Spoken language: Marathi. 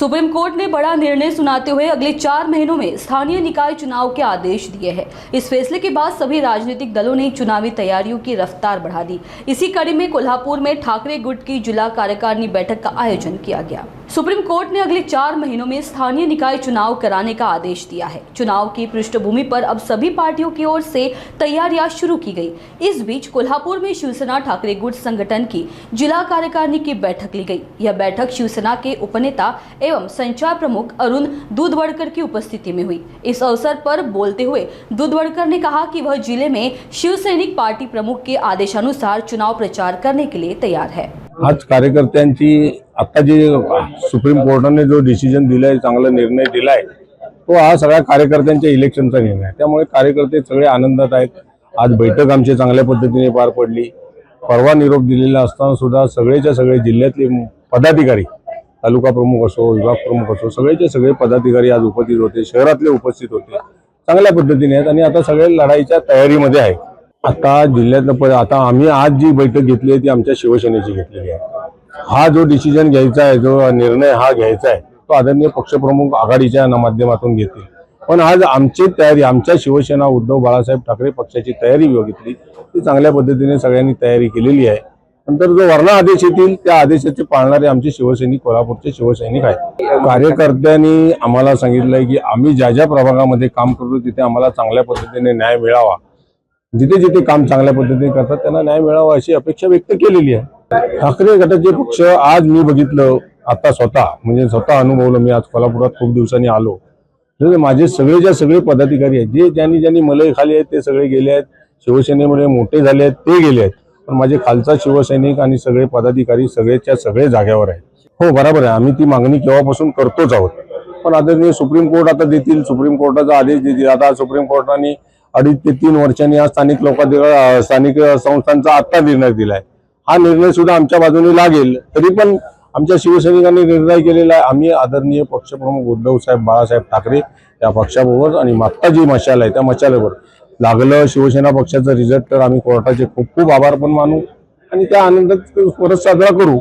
सुप्रीम कोर्ट ने बड़ा निर्णय सुनाते हुए अगले 4 महीनों में स्थानीय निकाय चुनाव के आदेश दिए हैं। इस फैसले के बाद सभी राजनीतिक दलों ने चुनावी तैयारियों की रफ्तार बढ़ा दी। इसी कड़ी में कोल्हापुर में ठाकरे गुट की जिला कार्यकारिणी बैठक का आयोजन किया गया। सुप्रीम कोर्ट ने अगले 4 महीनों में स्थानीय निकाय चुनाव कराने का आदेश दिया है। चुनाव की पृष्ठभूमि पर अब सभी पार्टियों की ओर से तैयारियां शुरू की गई। इस बीच कोल्हापुर में शिवसेना ठाकरे गुट संगठन की जिला कार्यकारिणी की बैठक ली गई। यह बैठक शिवसेना के उपनेता एवं संचार प्रमुख अरुण दूधवड़कर की उपस्थिति में हुई। इस अवसर पर बोलते हुए दूधवड़कर ने कहा कि वह जिले में शिवसैनिक पार्टी प्रमुख के आदेशानुसार चुनाव प्रचार करने के लिए तैयार है। आज कार्यकर्त्यांची आता जे सुप्रीम कोर्टाने जो डिसिजन दिलाय, चांगला निर्णय दिलाय, तो हा सगळ्या कार्यकर्त्यांच्या इलेक्शनचा निर्णय आहे। त्यामुळे कार्यकर्ते सगळे आनंदात आहेत। आज बैठक आमची चांगल्या पद्धतीने पार पडली। परवा निरोप दिलेला असताना सुद्धा सगळेच्या सगळे जिल्ह्यातले पदाधिकारी, तालुका प्रमुख असो, विभाग प्रमुख असो, सगळेचे सगळे पदाधिकारी आज उपस्थित होते, शहरातले उपस्थित होते, चांगल्या पद्धतीने आहेत आणि आता सगळे लढाईच्या तयारीमध्ये आहेत। आता जिल्ह्यातलं आता आम्ही आज जी बैठक घेतली आहे ती आमच्या शिवसेनेची घेतलेली आहे। हा जो डिसिजन घ्यायचा आहे, जो निर्णय हा घ्यायचा आहे, तो आदरणीय पक्षप्रमुख आघाडीच्या माध्यमातून घेतील। पण आज आमची तयारी, आमच्या शिवसेना उद्धव बाळासाहेब ठाकरे पक्षाची तयारी बघितली ती चांगल्या पद्धतीने सगळ्यांनी तयारी केलेली आहे। नंतर जो वर्ण आदेश येतील त्या आदेशाचे पाळणारे आमचे शिवसैनिक, कोल्हापूरचे शिवसैनिक आहेत। कार्यकर्त्यांनी आम्हाला सांगितलंय की आम्ही ज्या ज्या प्रभागामध्ये काम करतो तिथे आम्हाला चांगल्या पद्धतीने न्याय मिळावा, जिथे जिथे काम चांगल्या पद्धतीने करतात त्यांना न्याय मिळावा अशी अपेक्षा व्यक्त केलेली आहे। ठाकरे गटाचे पक्ष आज मी बघितलं, आता स्वतः अनुभवलं। मी आज कोल्हापुरात खूप दिवसांनी आलो, माझे सगळेच्या सगळे पदाधिकारी आहेत, जे ज्यांनी मलई खाली आहेत ते सगळे गेले आहेत, शिवसेनेमध्ये मोठे झाले आहेत ते गेले आहेत, पण माझे खालचा शिवसैनिक आणि सगळे पदाधिकारी सगळेच्या सगळे जागेवर आहेत। हो, बरोबर आहे, आम्ही ती मागणी केव्हापासून करतोच आहोत। पण आता सुप्रीम कोर्ट आता देतील, सुप्रीम कोर्टाचा आदेश देतील। आता सुप्रीम कोर्टाने 2.5 ते 3 वर्षांनी आज स्थानिक संस्थांचा आता निर्णय दिलाय। हा निर्णय सुद्धा आमच्या बाजूने लागेल, तरी पण आमच्या शिवसैनिकांनी निर्णय केलेला आहे। आम्ही आदरणीय पक्षप्रमुख उद्धव साहेब बाळासाहेब ठाकरे या पक्षाबरोबर आणि मागचा जी मशाल आहे त्या मशालेवर लागलं शिवसेना पक्षाचा रिझल्ट, तर आम्ही कोर्टाचे खूप खूप आभार पण मानू आणि त्या आनंदात परत साजरा करू।